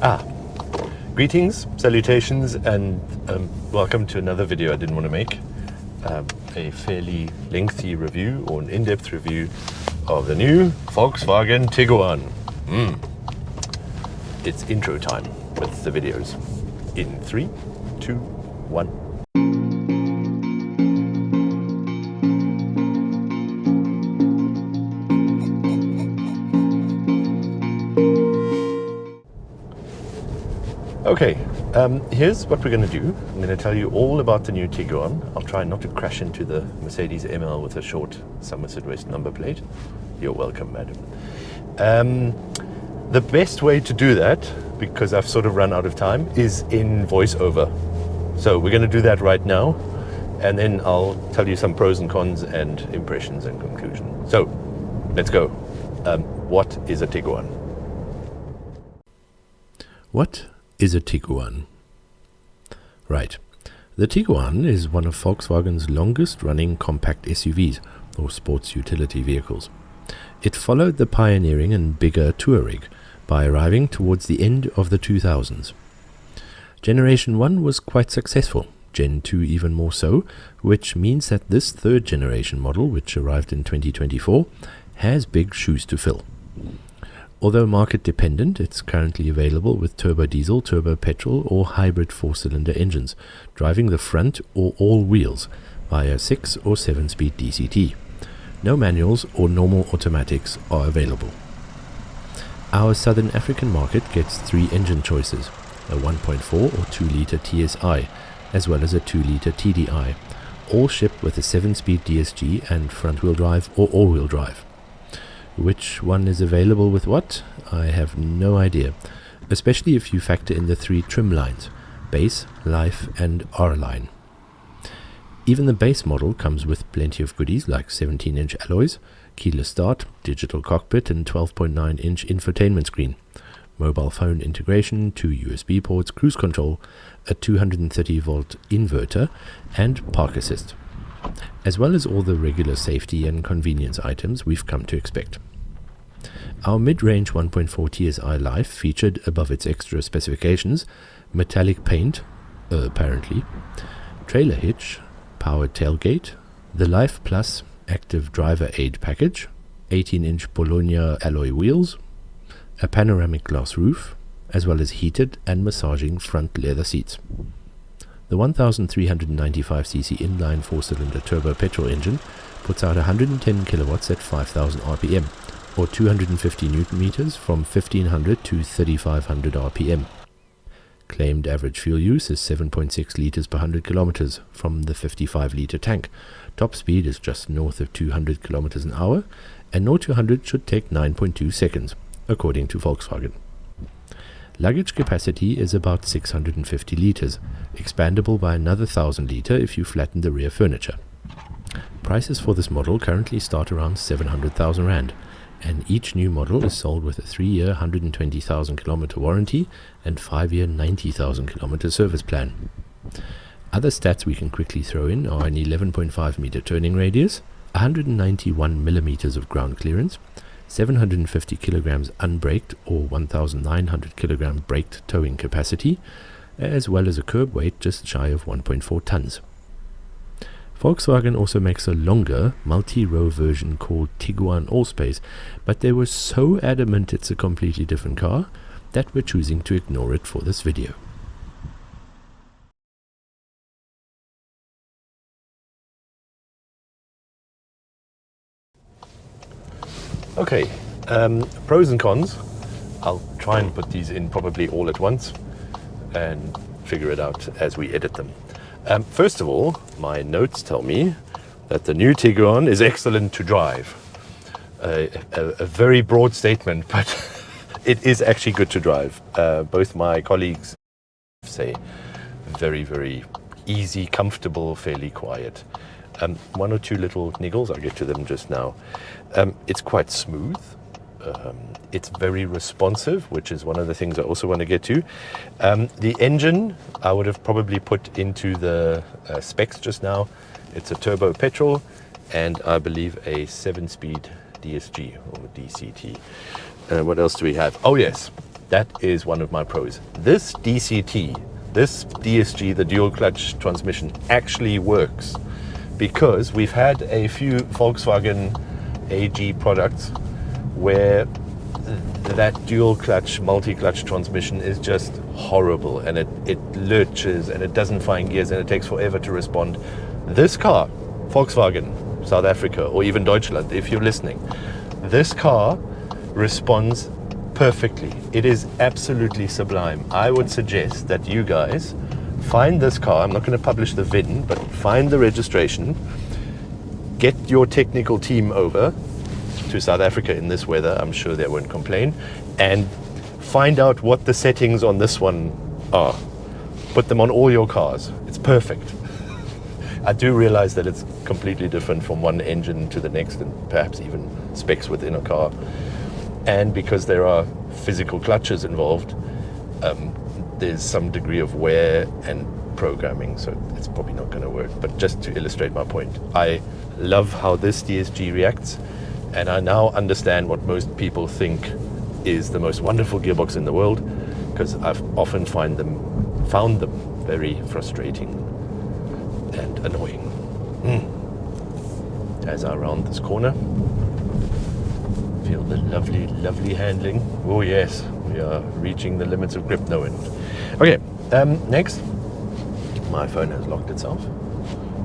Ah, greetings, salutations, and welcome to another video I didn't want to make. A fairly lengthy review, or an in-depth review, of the new Volkswagen Tiguan. It's intro time with the videos. In 3, 2, 1. Okay, here's what we're going to do. I'm going to tell you all about the new Tiguan. I'll try not to crash into the Mercedes ML with a short Somerset West number plate. You're welcome, madam. The best way to do that, because I've sort of run out of time, is in voiceover. So we're going to do that right now, and then I'll tell you some pros and cons and impressions and conclusion. So, let's go. What is a Tiguan? What is a Tiguan? Right. The Tiguan is one of Volkswagen's longest running compact SUVs, or sports utility vehicles. It followed the pioneering and bigger Touareg by arriving towards the end of the 2000s. Generation 1 was quite successful, Gen 2 even more so, which means that this third generation model, which arrived in 2024, has big shoes to fill. Although market dependent, it's currently available with turbo diesel, turbo petrol or hybrid 4-cylinder engines, driving the front or all wheels via 6 or 7-speed DCT. No manuals or normal automatics are available. Our Southern African market gets 3 engine choices, a 1.4 or 2-litre TSI, as well as a 2-litre TDI, all shipped with a 7-speed DSG and front-wheel drive or all-wheel drive. Which one is available with what? I have no idea, especially if you factor in the 3 trim lines, Base, Life and R-Line. Even the base model comes with plenty of goodies like 17-inch alloys, keyless start, digital cockpit and 12.9-inch infotainment screen, mobile phone integration, 2 USB ports, cruise control, a 230-volt inverter and park assist, as well as all the regular safety and convenience items we've come to expect. Our mid-range 1.4 TSI Life featured, above its extra specifications, metallic paint, apparently, trailer hitch, powered tailgate, the Life Plus active driver aid package, 18-inch Bologna alloy wheels, a panoramic glass roof, as well as heated and massaging front leather seats. The 1395cc inline 4-cylinder turbo petrol engine puts out 110 kilowatts at 5000 RPM, or 250 newton meters from 1500 to 3500 RPM. Claimed average fuel use is 7.6 liters per 100 kilometers from the 55-liter tank. Top speed is just north of 200 kilometers an hour, and 0 to 100 should take 9.2 seconds, according to Volkswagen. Luggage capacity is about 650 liters, expandable by another 1000 liter if you flatten the rear furniture. Prices for this model currently start around 700,000 Rand, and each new model is sold with a 3-year 120,000 kilometer warranty and 5-year 90,000 kilometer service plan. Other stats we can quickly throw in are an 11.5 meter turning radius, 191 millimeters of ground clearance, 750 kilograms unbraked or 1,900 kilogram braked towing capacity, as well as a curb weight just shy of 1.4 tons. Volkswagen also makes a longer, multi-row version called Tiguan Allspace, but they were so adamant it's a completely different car that we're choosing to ignore it for this video. Okay, pros and cons. I'll try and put these in probably all at once and figure it out as we edit them. First of all, my notes tell me that the new Tiguan is excellent to drive. A very broad statement, but it is actually good to drive. Both my colleagues say very, very easy, comfortable, fairly quiet. 1 or 2 little niggles, I'll get to them just now. It's quite smooth. It's very responsive, which is one of the things I also want to get to. The engine, I would have probably put into the specs just now. It's a turbo petrol and I believe a 7-speed DSG or DCT. What else do we have? Oh yes, That is one of my pros. This DCT, this DSG, the dual clutch transmission, actually works because we've had a few Volkswagen AG products where that dual clutch, multi-clutch transmission is just horrible, and it lurches and it doesn't find gears and it takes forever to respond. This car, Volkswagen, South Africa, or even Deutschland, if you're listening, this car responds perfectly. It is absolutely sublime. I would suggest that you guys find this car. I'm not going to publish the VIN, but find the registration, get your technical team over to South Africa in this weather, I'm sure they won't complain, and find out what the settings on this one are. Put them on all your cars. It's perfect. I do realize that it's completely different from one engine to the next, and perhaps even specs within a car. And because there are physical clutches involved, there's some degree of wear and programming, so it's probably not going to work. But just to illustrate my point, I love how this DSG reacts, and I now understand what most people think is the most wonderful gearbox in the world, because I've often found them very frustrating and annoying. As I round this corner, feel the lovely, lovely handling. Oh yes, we are reaching the limits of grip now. Okay, next, my phone has locked itself.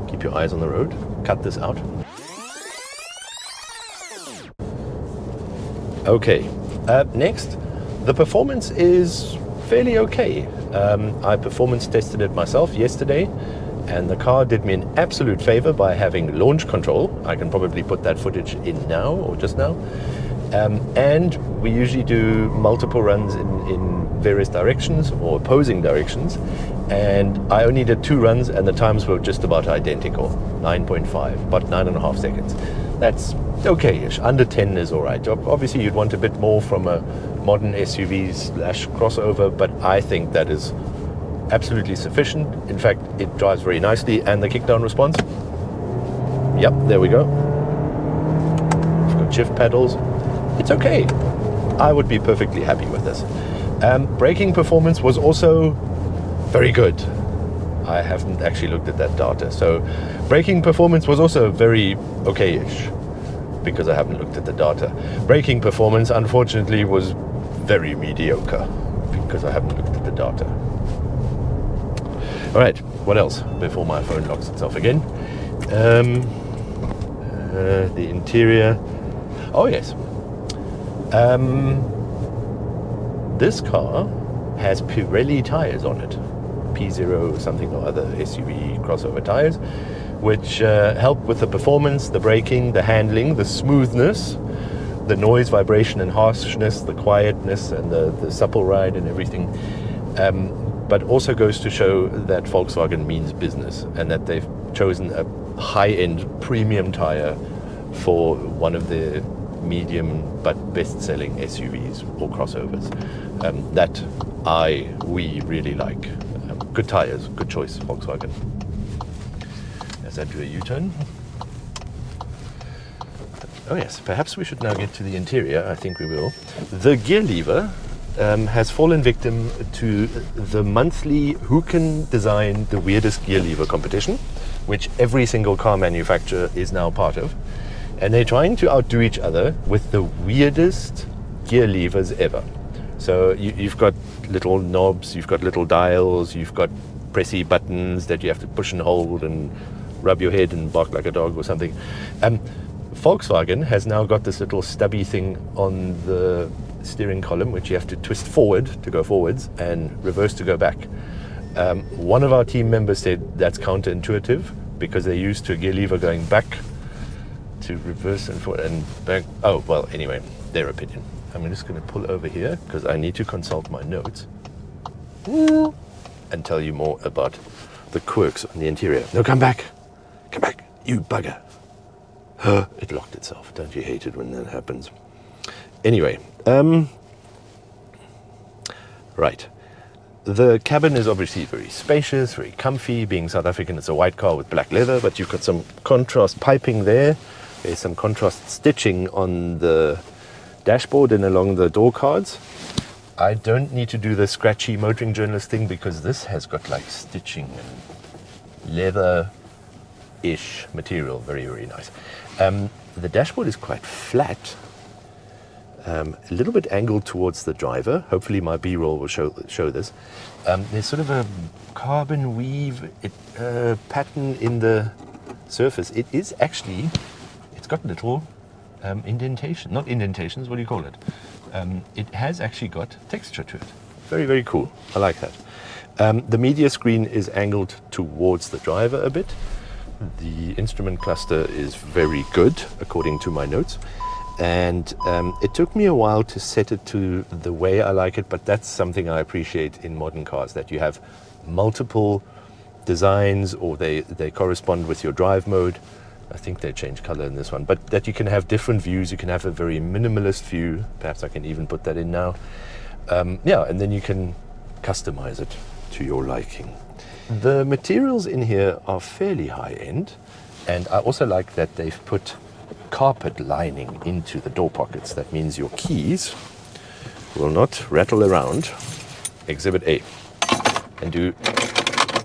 Keep your eyes on the road. Cut this out. Okay, next, the performance is fairly okay. I performance tested it myself yesterday, and the car did me an absolute favor by having launch control. I can probably put that footage in now, or just now. And we usually do multiple runs in various directions or opposing directions, and I only did 2 runs and the times were just about identical, 9.5, about 9.5 seconds. That's okay-ish. Under 10 is all right. Obviously you'd want a bit more from a modern SUV/crossover, but I think that is absolutely sufficient. In fact, it drives very nicely. And the kickdown response, yep, there we go. We've got shift pedals. It's okay. I would be perfectly happy with this. Braking performance was also very good. I haven't actually looked at that data. So braking performance was also very okay-ish, because I haven't looked at the data. Braking performance, unfortunately, was very mediocre, because I haven't looked at the data. All right, what else before my phone locks itself again? The interior. Oh yes. This car has Pirelli tires on it. P0 something or other SUV crossover tires, which help with the performance, the braking, the handling, the smoothness, the noise, vibration and harshness, the quietness and the supple ride and everything. But also goes to show that Volkswagen means business, and that they've chosen a high-end premium tire for one of the medium but best-selling SUVs or crossovers. That we really like. Good tires, good choice, Volkswagen. As I do a U-turn. Oh yes, perhaps we should now get to the interior. I think we will. The gear lever has fallen victim to the monthly Who Can Design the Weirdest Gear Lever competition, which every single car manufacturer is now part of. And they're trying to outdo each other with the weirdest gear levers ever. So you've got little knobs, you've got little dials, you've got pressy buttons that you have to push and hold and rub your head and bark like a dog or something. Volkswagen has now got this little stubby thing on the steering column, which you have to twist forward to go forwards and reverse to go back. One of our team members said that's counterintuitive, because they're used to a gear lever going back to reverse and forward and back. Oh, well, anyway, their opinion. I'm just going to pull over here because I need to consult my notes and tell you more about the quirks on the interior. No, come back. Come back, you bugger. It locked itself. Don't you hate it when that happens? Anyway, right. The cabin is obviously very spacious, very comfy. Being South African, it's a white car with black leather, but you've got some contrast piping there. There's some contrast stitching on the dashboard and along the door cards. I don't need to do the scratchy motoring journalist thing because this has got like stitching and leather-ish material. Very, very nice. The dashboard is quite flat, a little bit angled towards the driver. Hopefully my B-roll will show this. There's sort of a carbon weave pattern in the surface. It is actually, it's got little indentation, not indentations, what do you call it? It has actually got texture to it. Very, very cool. I like that. The media screen is angled towards the driver a bit. The instrument cluster is very good, according to my notes. And it took me a while to set it to the way I like it, but that's something I appreciate in modern cars, that you have multiple designs, or they correspond with your drive mode. I think they change color in this one, but that you can have different views. You can have a very minimalist view. Perhaps I can even put that in now. Yeah, and then you can customize it to your liking. The materials in here are fairly high end, and I also like that they've put carpet lining into the door pockets. That means your keys will not rattle around. Exhibit A. And do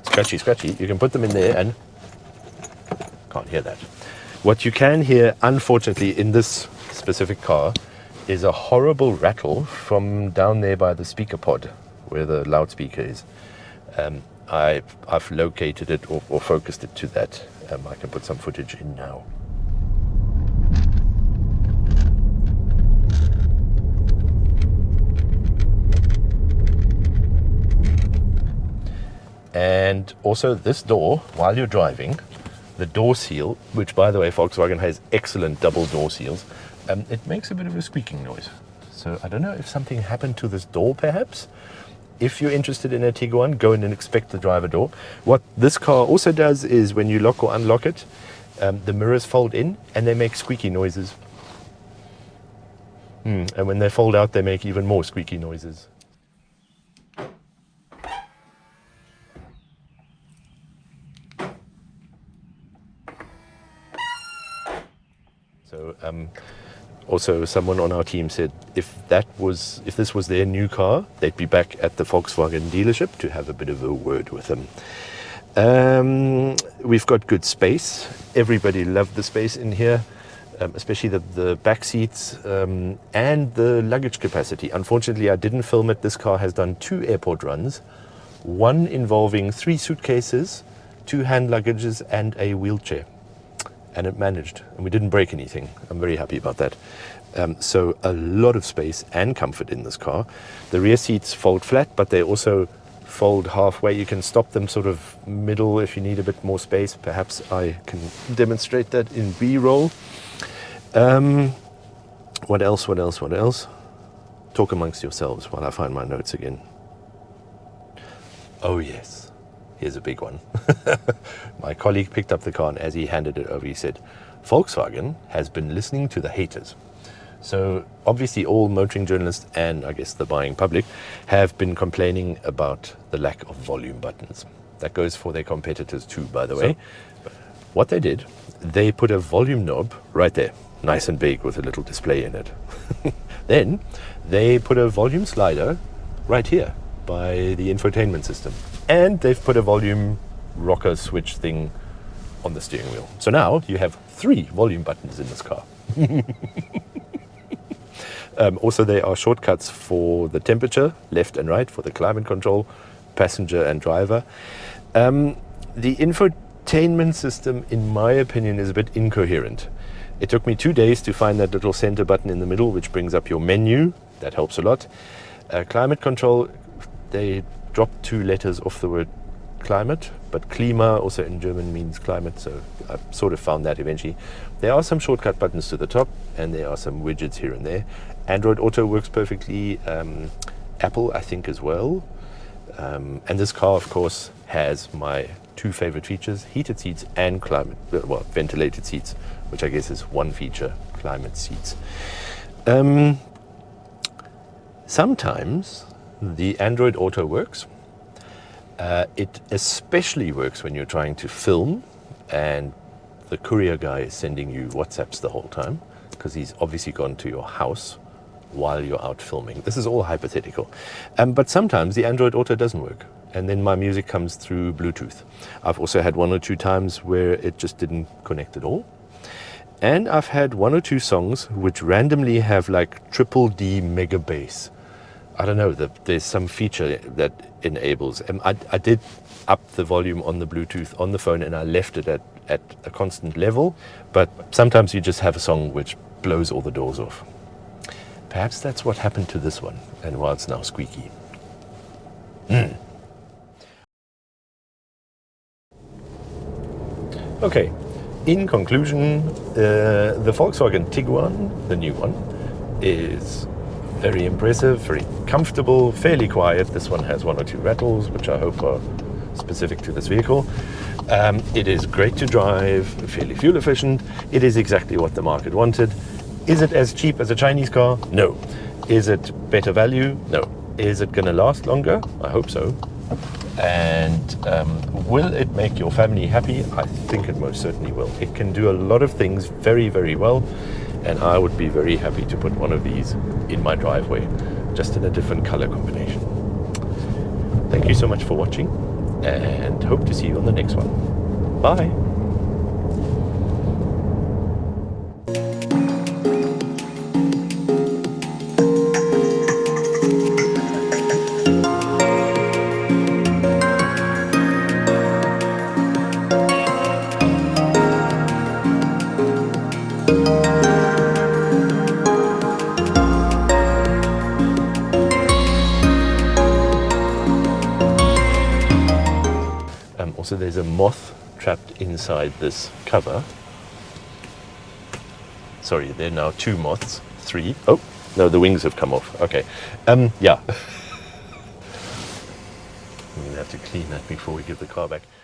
scratchy, scratchy. You can put them in there and can't hear that. What you can hear, unfortunately, in this specific car is a horrible rattle from down there by the speaker pod where the loudspeaker is. I've located it or focused it to that. I can put some footage in now. And also this door, while you're driving, the door seal, which by the way Volkswagen has excellent double door seals, it makes a bit of a squeaking noise. So I don't know if something happened to this door perhaps. If you're interested in a Tiguan, go in and inspect the driver door. What this car also does is when you lock or unlock it, the mirrors fold in and they make squeaky noises. And when they fold out, they make even more squeaky noises. So also someone on our team said if this was their new car, they'd be back at the Volkswagen dealership to have a bit of a word with them. We've got good space. Everybody loved the space in here, especially the back seats and the luggage capacity. Unfortunately, I didn't film it. This car has done 2 airport runs, one involving 3 suitcases, 2 hand luggages and a wheelchair. And it managed, and we didn't break anything. I'm very happy about that. So a lot of space and comfort in this car. The rear seats fold flat, but they also fold halfway. You can stop them sort of middle if you need a bit more space. Perhaps I can demonstrate that in B-roll. What else? Talk amongst yourselves while I find my notes again. Oh yes. Here's a big one. My colleague picked up the car, and as he handed it over, he said, Volkswagen has been listening to the haters. So obviously all motoring journalists and I guess the buying public have been complaining about the lack of volume buttons. That goes for their competitors too, by the way. What they did, they put a volume knob right there, nice and big with a little display in it. Then they put a volume slider right here by the infotainment system. And they've put a volume rocker switch thing on the steering wheel. So now you have 3 volume buttons in this car. Also, there are shortcuts for the temperature, left and right, for the climate control, passenger and driver. The infotainment system, in my opinion, is a bit incoherent. It took me 2 days to find that little center button in the middle, which brings up your menu. That helps a lot. Climate control, they dropped 2 letters off the word climate, but Klima also in German means climate, so I sort of found that eventually. There are some shortcut buttons to the top, and there are some widgets here and there. Android Auto works perfectly, Apple I think as well, and this car of course has my 2 favorite features, heated seats and ventilated seats, which I guess is one feature, climate seats. Sometimes the Android Auto works. It especially works when you're trying to film and the courier guy is sending you WhatsApps the whole time, because he's obviously gone to your house while you're out filming. This is all hypothetical. But sometimes the Android Auto doesn't work, and then my music comes through Bluetooth. I've also had 1 or 2 times where it just didn't connect at all. And I've had 1 or 2 songs which randomly have like triple D mega bass. I don't know, there's some feature that enables. I did up the volume on the Bluetooth on the phone, and I left it at a constant level, but sometimes you just have a song which blows all the doors off. Perhaps that's what happened to this one, and why it's now squeaky. Okay, in conclusion, the Volkswagen Tiguan, the new one, is very impressive, very comfortable, fairly quiet. This one has 1 or 2 rattles, which I hope are specific to this vehicle. It is great to drive, fairly fuel efficient. It is exactly what the market wanted. Is it as cheap as a Chinese car? No. Is it better value? No. Is it going to last longer? I hope so. And will it make your family happy? I think it most certainly will. It can do a lot of things very, very well, and I would be very happy to put one of these in my driveway, just in a different color combination. Thank you so much for watching, and hope to see you on the next one. Bye. Also, there's a moth trapped inside this cover. Sorry, there are now 2 moths, 3. Oh, no, the wings have come off. Okay, yeah. I'm gonna have to clean that before we give the car back.